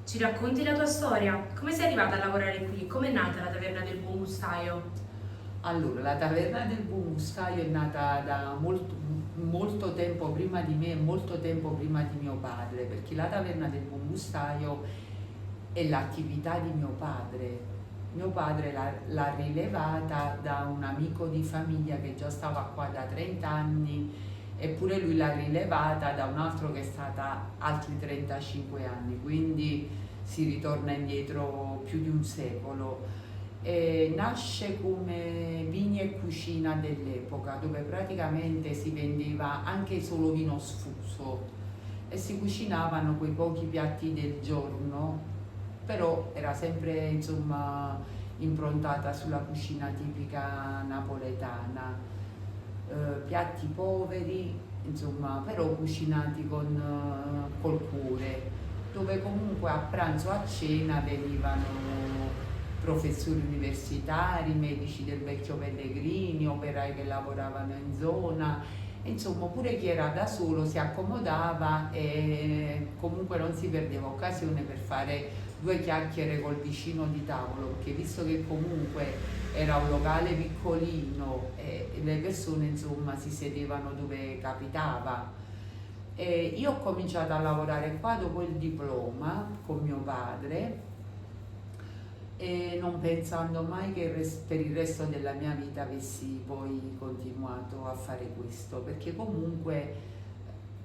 Ci racconti la tua storia? Come sei arrivata a lavorare qui? Come è nata la Taverna del Buon Gustaio? Allora, la Taverna del Buon Gustaio è nata da molto tempo prima di me e molto tempo prima di mio padre, perché la Taverna del Buon Gustaio è l'attività di mio padre. Mio padre l'ha rilevata da un amico di famiglia che già stava qua da 30 anni, eppure lui l'ha rilevata da un altro che è stata altri 35 anni, quindi si ritorna indietro più di un secolo. Nasce come vini e cucina dell'epoca, dove praticamente si vendeva anche solo vino sfuso e si cucinavano quei pochi piatti del giorno, però era sempre insomma improntata sulla cucina tipica napoletana, piatti poveri, insomma, però cucinati col cuore, dove comunque a pranzo o a cena venivano professori universitari, medici del vecchio Pellegrini, operai che lavoravano in zona, insomma pure chi era da solo si accomodava e comunque non si perdeva occasione per fare due chiacchiere col vicino di tavolo, perché visto che comunque era un locale piccolino e le persone insomma si sedevano dove capitava. Io ho cominciato a lavorare qua dopo il diploma con mio padre e non pensando mai che per il resto della mia vita avessi poi continuato a fare questo, perché comunque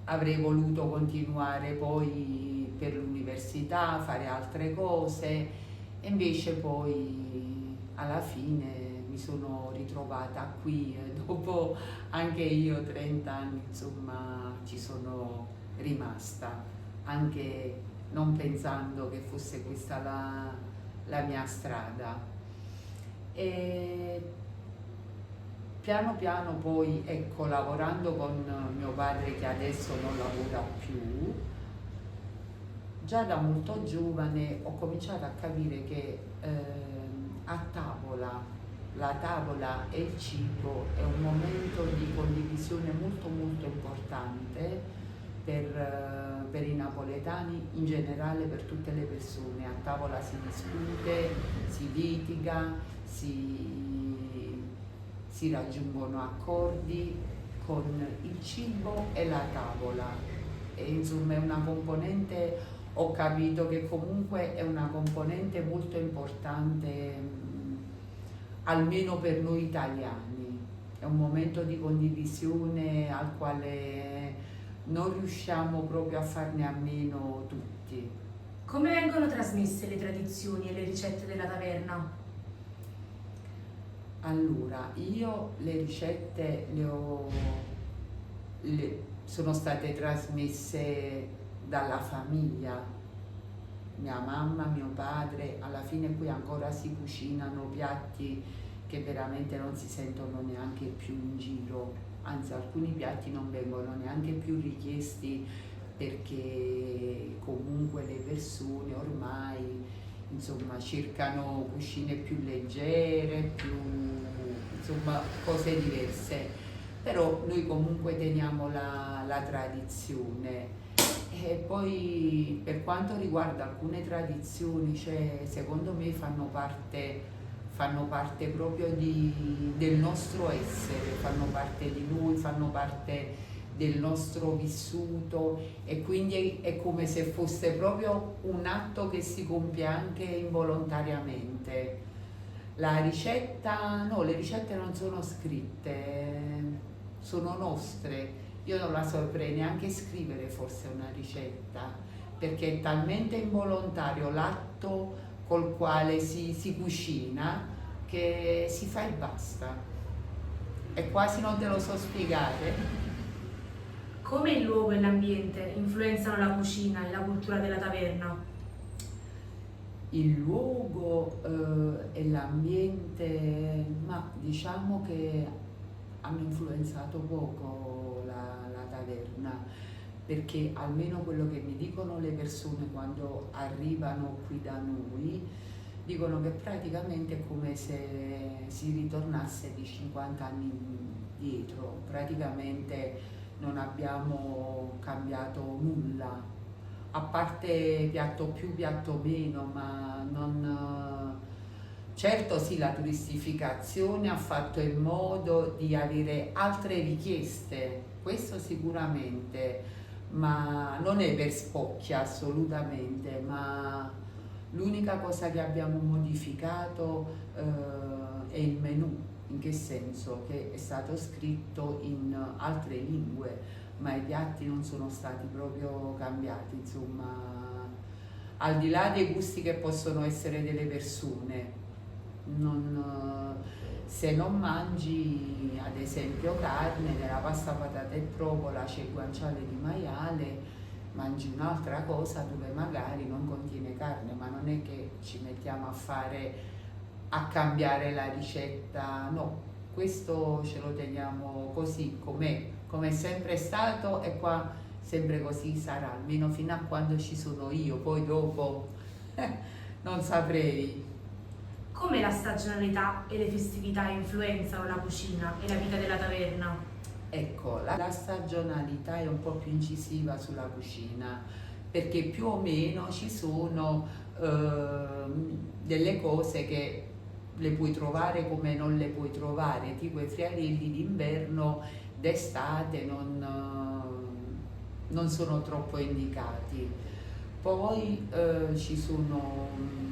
avrei voluto continuare poi per l'università, fare altre cose, e invece poi alla fine mi sono ritrovata qui e dopo anche io 30 anni insomma ci sono rimasta, anche non pensando che fosse questa la mia strada. E piano piano poi, ecco, lavorando con mio padre che adesso non lavora più, già da molto giovane ho cominciato a capire che a tavola, la tavola e il cibo è un momento di condivisione molto molto importante per i napoletani, in generale per tutte le persone. A tavola si discute, si litiga, si raggiungono accordi con il cibo e la tavola. E insomma è una componente, ho capito che comunque è una componente molto importante, almeno per noi italiani. È un momento di condivisione al quale non riusciamo proprio a farne a meno tutti. Come vengono trasmesse le tradizioni e le ricette della taverna? Allora, io le ricette sono state trasmesse dalla famiglia, mia mamma, mio padre, alla fine qui ancora si cucinano piatti che veramente non si sentono neanche più in giro, anzi alcuni piatti non vengono neanche più richiesti perché comunque le persone ormai insomma cercano cucine più leggere, più insomma cose diverse, però noi comunque teniamo la tradizione. E poi per quanto riguarda alcune tradizioni, cioè, secondo me fanno parte proprio del nostro essere, fanno parte di noi, fanno parte del nostro vissuto, e quindi è come se fosse proprio un atto che si compie anche involontariamente. La ricetta, no, le ricette non sono scritte, sono nostre. Io non la saprei neanche scrivere forse una ricetta, perché è talmente involontario l'atto col quale si cucina che si fa e basta. E quasi non te lo so spiegare. Come il luogo e l'ambiente influenzano la cucina e la cultura della taverna? Il luogo e l'ambiente, ma diciamo che hanno influenzato poco la taverna, perché almeno quello che mi dicono le persone quando arrivano qui da noi, dicono che praticamente è come se si ritornasse di 50 anni indietro, praticamente non abbiamo cambiato nulla. a parte piatto più, piatto meno, ma non... Certo sì, la turistificazione ha fatto in modo di avere altre richieste, questo sicuramente, ma non è per spocchia assolutamente, ma l'unica cosa che abbiamo modificato è il menù. In che senso? Che è stato scritto in altre lingue, ma i piatti non sono stati proprio cambiati, insomma, al di là dei gusti che possono essere delle persone. Se non mangi ad esempio carne, nella pasta patata e provola c'è il guanciale di maiale, mangi un'altra cosa dove magari non contiene carne, ma non è che ci mettiamo a cambiare la ricetta, no, questo ce lo teniamo così com'è, come è sempre stato e qua sempre così sarà, almeno fino a quando ci sono io, poi dopo non saprei. Come la stagionalità e le festività influenzano la cucina e la vita della taverna? Ecco, la stagionalità è un po' più incisiva sulla cucina, perché più o meno ci sono delle cose che le puoi trovare come non le puoi trovare, tipo i friarielli d'inverno d'estate non sono troppo indicati. Poi ci sono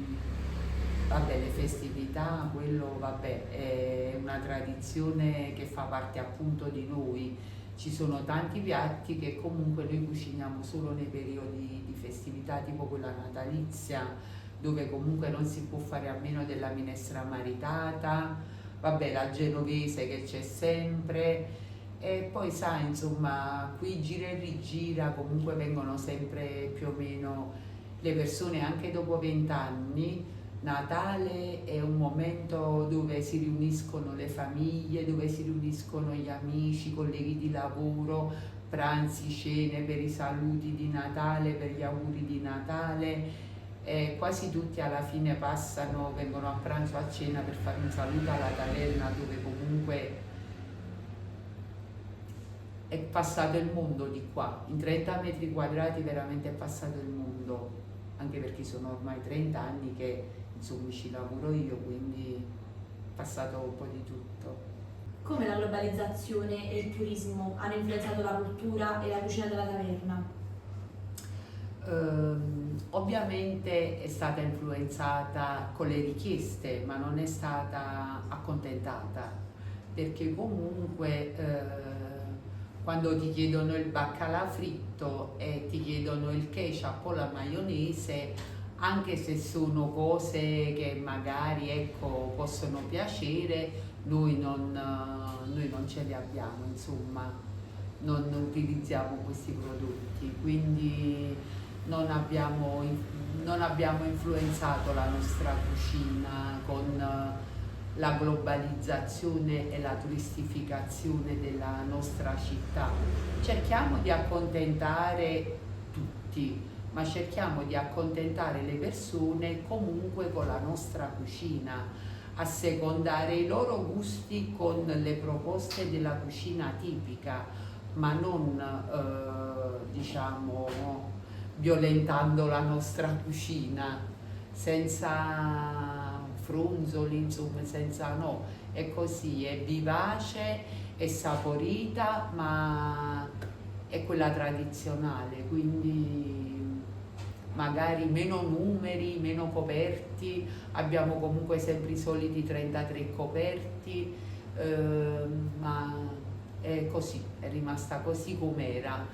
vabbè, le festività, quello vabbè, è una tradizione che fa parte appunto di noi. Ci sono tanti piatti che comunque noi cuciniamo solo nei periodi di festività, tipo quella natalizia, dove comunque non si può fare a meno della minestra maritata, vabbè, la genovese che c'è sempre. E poi sai, insomma, qui gira e rigira, comunque vengono sempre più o meno le persone anche dopo 20 anni. Natale è un momento dove si riuniscono le famiglie, dove si riuniscono gli amici, i colleghi di lavoro, pranzi, cene per i saluti di Natale, per gli auguri di Natale. E quasi tutti alla fine vengono a pranzo, a cena per fare un saluto alla taverna dove comunque è passato il mondo di qua. In 30 metri quadrati veramente è passato il mondo, anche perché sono ormai 30 anni che insomma ci lavoro io, quindi è passato un po' di tutto. Come la globalizzazione e il turismo hanno influenzato la cultura e la cucina della taverna? Ovviamente è stata influenzata con le richieste, ma non è stata accontentata, perché comunque quando ti chiedono il baccalà fritto e ti chiedono il ketchup o la maionese, anche se sono cose che magari ecco, possono piacere, noi non ce li abbiamo, insomma, non utilizziamo questi prodotti, quindi non abbiamo influenzato la nostra cucina con la globalizzazione e la turistificazione della nostra città. Cerchiamo di accontentare tutti, ma cerchiamo di accontentare le persone comunque con la nostra cucina, assecondare i loro gusti con le proposte della cucina tipica, ma non diciamo violentando la nostra cucina, senza fronzoli, insomma, senza no, è così, è vivace, è saporita, ma è quella tradizionale, quindi magari meno numeri, meno coperti, abbiamo comunque sempre i soliti 33 coperti, ma è così, è rimasta così com'era.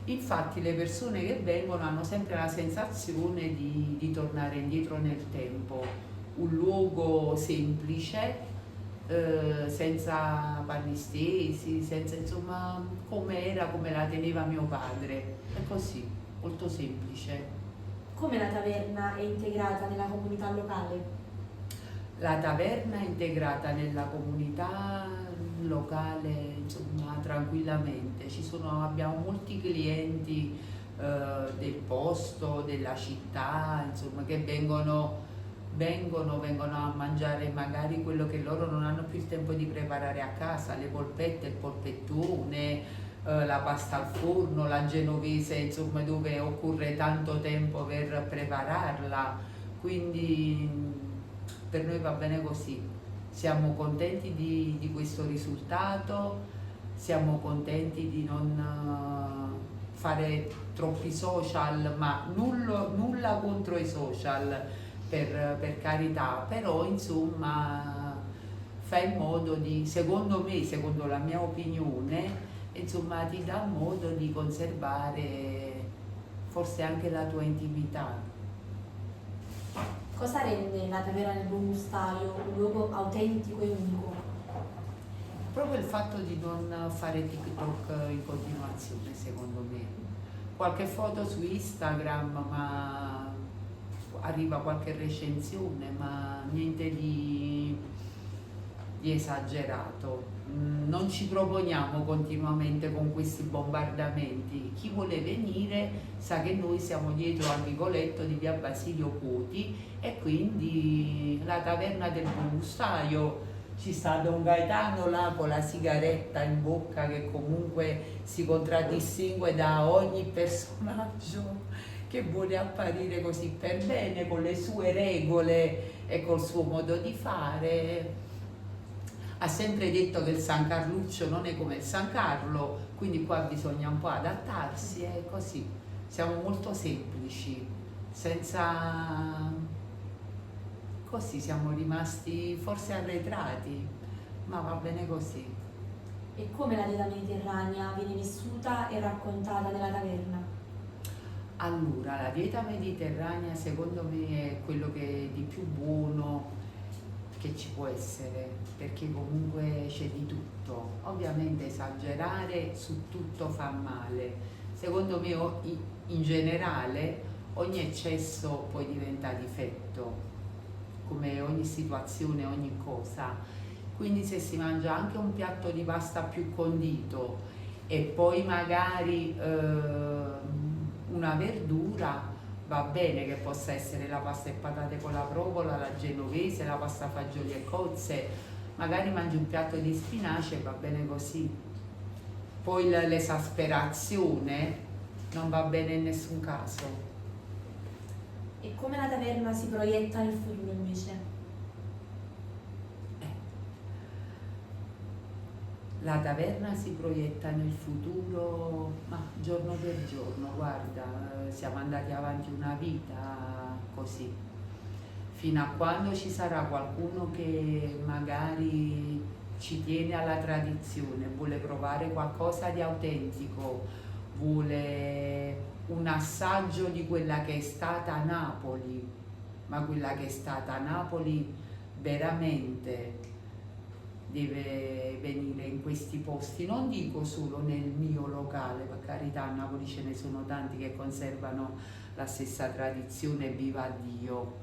Infatti le persone che vengono hanno sempre la sensazione di tornare indietro nel tempo, un luogo semplice, senza panni stesi, senza insomma come era, come la teneva mio padre, è così, molto semplice. Come la taverna è integrata nella comunità locale? La taverna è integrata nella comunità locale, insomma, tranquillamente. Abbiamo molti clienti del posto, della città, insomma, che vengono a mangiare magari quello che loro non hanno più il tempo di preparare a casa, le polpette, il polpettone, la pasta al forno, la genovese, insomma, dove occorre tanto tempo per prepararla, quindi per noi va bene così. Siamo contenti di questo risultato, siamo contenti di non fare troppi social, ma nulla contro i social, per carità, però insomma fai in modo di, secondo me, secondo la mia opinione, insomma ti dà modo di conservare forse anche la tua intimità. Cosa rende la Taverna del Buon Gustaio un luogo autentico e unico? Proprio il fatto di non fare TikTok in continuazione, secondo me. Qualche foto su Instagram, ma arriva qualche recensione, ma niente di esagerato. Non ci proponiamo continuamente con questi bombardamenti. Chi vuole venire sa che noi siamo dietro al vicoletto di via Basilio Cuoti e quindi la Taverna del Buon Gustaio. Ci sta Don Gaetano là con la sigaretta in bocca che comunque si contraddistingue da ogni personaggio che vuole apparire così per bene, con le sue regole e col suo modo di fare. Ha sempre detto che il San Carluccio non è come il San Carlo, quindi qua bisogna un po' adattarsi e così. Siamo molto semplici, senza... così siamo rimasti forse arretrati, ma va bene così. E come la dieta mediterranea viene vissuta e raccontata nella taverna? Allora, la dieta mediterranea secondo me è quello che è di più buono che ci può essere, perché comunque c'è di tutto. Ovviamente esagerare su tutto fa male. Secondo me in generale ogni eccesso poi diventa difetto, come ogni situazione, ogni cosa. Quindi se si mangia anche un piatto di pasta più condito e poi magari una verdura, va bene che possa essere la pasta e patate con la provola, la genovese, la pasta fagioli e cozze, magari mangi un piatto di spinaci e va bene così. Poi l'esasperazione non va bene in nessun caso. E come la taverna si proietta nel futuro invece? La taverna si proietta nel futuro, ma giorno per giorno, guarda, siamo andati avanti una vita così, fino a quando ci sarà qualcuno che magari ci tiene alla tradizione, vuole provare qualcosa di autentico, vuole un assaggio di quella che è stata Napoli, ma quella che è stata Napoli veramente deve venire in questi posti, non dico solo nel mio locale, per carità, a Napoli ce ne sono tanti che conservano la stessa tradizione, viva Dio,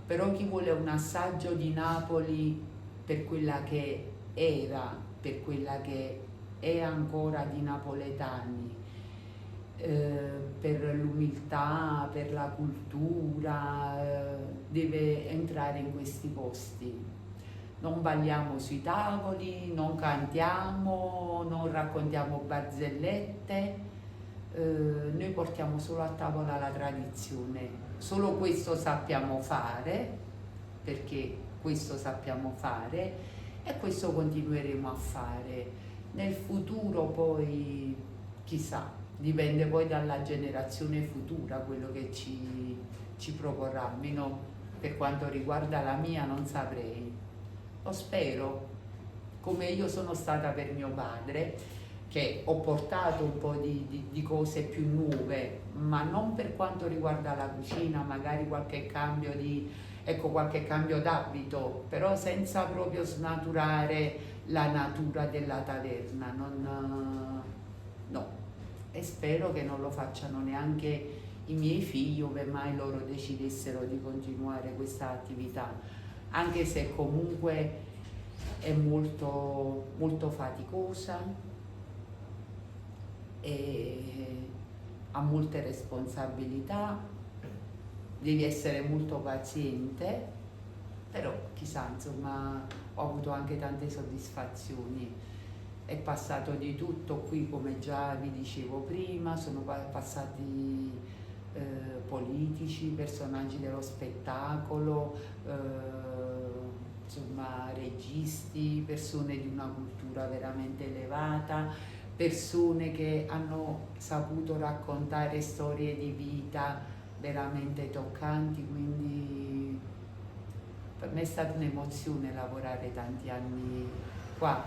però chi vuole un assaggio di Napoli per quella che era, per quella che è ancora di napoletani, per l'umiltà, per la cultura, deve entrare in questi posti. Non balliamo sui tavoli, non cantiamo, non raccontiamo barzellette, noi portiamo solo a tavola la tradizione. Solo questo sappiamo fare, perché questo sappiamo fare e questo continueremo a fare. Nel futuro poi, chissà, dipende poi dalla generazione futura quello che ci proporrà, almeno per quanto riguarda la mia non saprei. Lo spero, come io sono stata per mio padre, che ho portato un po' di cose più nuove, ma non per quanto riguarda la cucina, magari qualche cambio qualche cambio d'abito, però senza proprio snaturare la natura della taverna, no. E spero che non lo facciano neanche i miei figli, ove mai loro decidessero di continuare questa attività. Anche se comunque è molto, molto faticosa e ha molte responsabilità, devi essere molto paziente, però chissà, insomma, ho avuto anche tante soddisfazioni è passato di tutto qui, come già vi dicevo prima, sono passati politici, personaggi dello spettacolo, insomma registi, persone di una cultura veramente elevata, persone che hanno saputo raccontare storie di vita veramente toccanti, quindi per me è stata un'emozione lavorare tanti anni qua,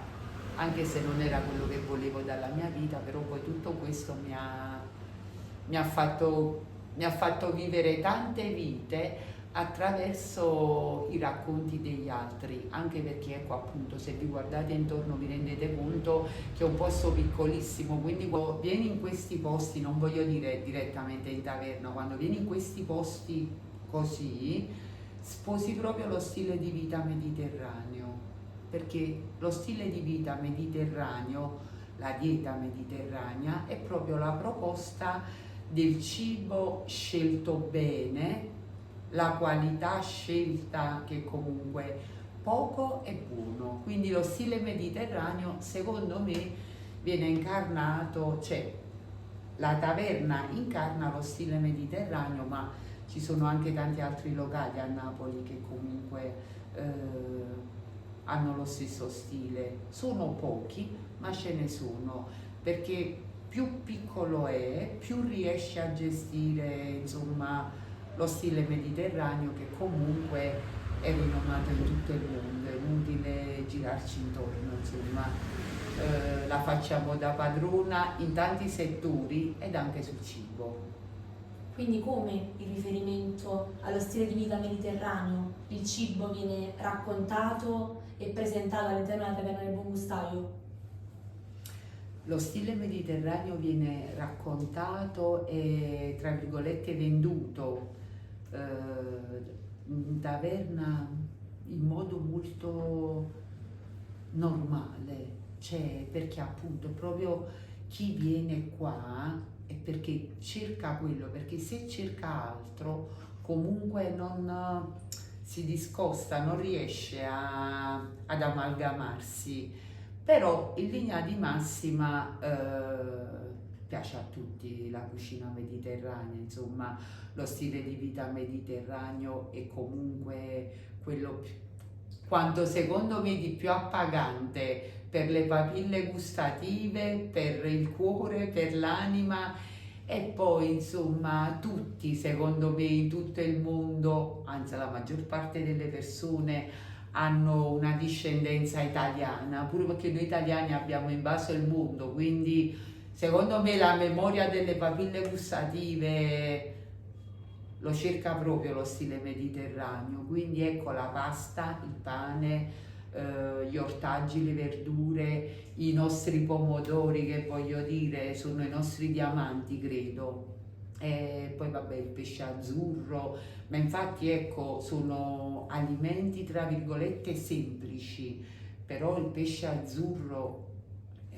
anche se non era quello che volevo dalla mia vita, però poi tutto questo mi ha fatto vivere tante vite attraverso i racconti degli altri, anche perché ecco appunto, se vi guardate intorno vi rendete conto che è un posto piccolissimo, quindi quando vieni in questi posti, non voglio dire direttamente in taverna, quando vieni in questi posti così sposi proprio lo stile di vita mediterraneo, perché lo stile di vita mediterraneo, la dieta mediterranea, è proprio la proposta del cibo scelto bene, la qualità scelta che comunque poco e buono. Quindi lo stile mediterraneo secondo me viene incarnato, cioè la taverna incarna lo stile mediterraneo, ma ci sono anche tanti altri locali a Napoli che comunque hanno lo stesso stile. Sono pochi, ma ce ne sono, perché più piccolo è, più riesce a gestire insomma lo stile mediterraneo, che comunque è rinomato in tutto il mondo, è inutile girarci intorno, insomma la facciamo da padrona in tanti settori ed anche sul cibo. Quindi come il riferimento allo stile di vita mediterraneo, il cibo viene raccontato e presentato all'interno della taverna del Buon Gustaio? Lo stile mediterraneo viene raccontato e tra virgolette venduto in taverna in modo molto normale, cioè perché appunto proprio chi viene qua è perché cerca quello, perché se cerca altro comunque non si discosta, non riesce ad amalgamarsi, però in linea di massima piace a tutti la cucina mediterranea, insomma lo stile di vita mediterraneo è comunque quello quanto secondo me di più appagante per le papille gustative, per il cuore, per l'anima, e poi insomma tutti secondo me in tutto il mondo, anzi la maggior parte delle persone hanno una discendenza italiana, pure perché noi italiani abbiamo invaso il mondo, quindi secondo me la memoria delle papille gustative lo cerca proprio lo stile mediterraneo, quindi ecco la pasta, il pane, gli ortaggi, le verdure, i nostri pomodori, che voglio dire sono i nostri diamanti credo, e poi vabbè il pesce azzurro, ma infatti ecco sono alimenti tra virgolette semplici, però il pesce azzurro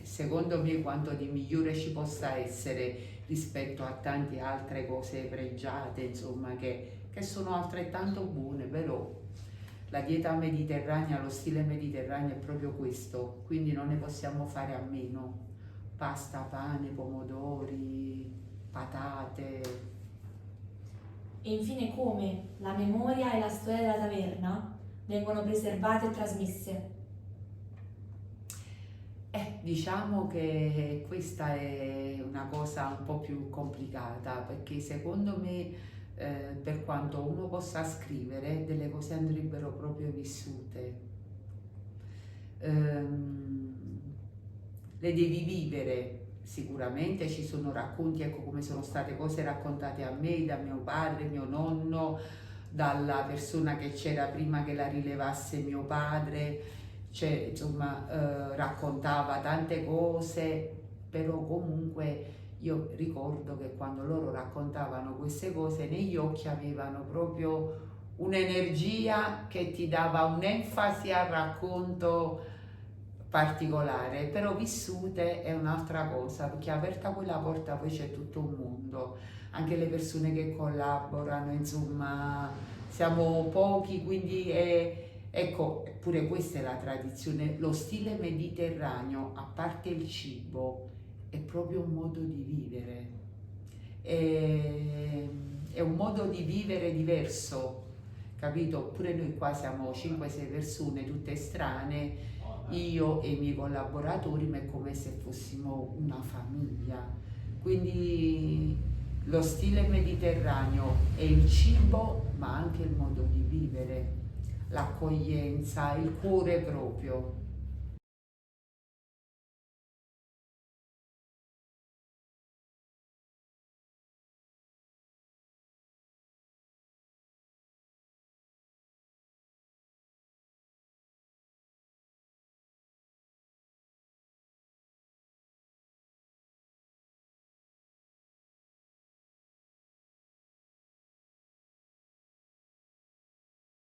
secondo me quanto di migliore ci possa essere rispetto a tante altre cose pregiate, insomma, che sono altrettanto buone, però la dieta mediterranea, lo stile mediterraneo è proprio questo, quindi non ne possiamo fare a meno. Pasta, pane, pomodori, patate. E infine come la memoria e la storia della taverna vengono preservate e trasmesse? Diciamo che questa è una cosa un po' più complicata, perché secondo me per quanto uno possa scrivere, delle cose andrebbero proprio vissute. Le devi vivere. Sicuramente ci sono racconti, ecco come sono state cose raccontate a me da mio padre, mio nonno, dalla persona che c'era prima che la rilevasse mio padre. Cioè, insomma, raccontava tante cose, però comunque io ricordo che quando loro raccontavano queste cose negli occhi avevano proprio un'energia che ti dava un'enfasi al racconto particolare, però vissute è un'altra cosa, perché aperta quella porta poi c'è tutto un mondo, anche le persone che collaborano, insomma, siamo pochi, quindi Ecco, pure questa è la tradizione, lo stile mediterraneo, a parte il cibo, è proprio un modo di vivere, è un modo di vivere diverso, capito? Pure noi qua siamo 5-6 persone, tutte strane, io e i miei collaboratori, ma è come se fossimo una famiglia. Quindi lo stile mediterraneo è il cibo, ma anche il modo di vivere, l'accoglienza, il cuore proprio.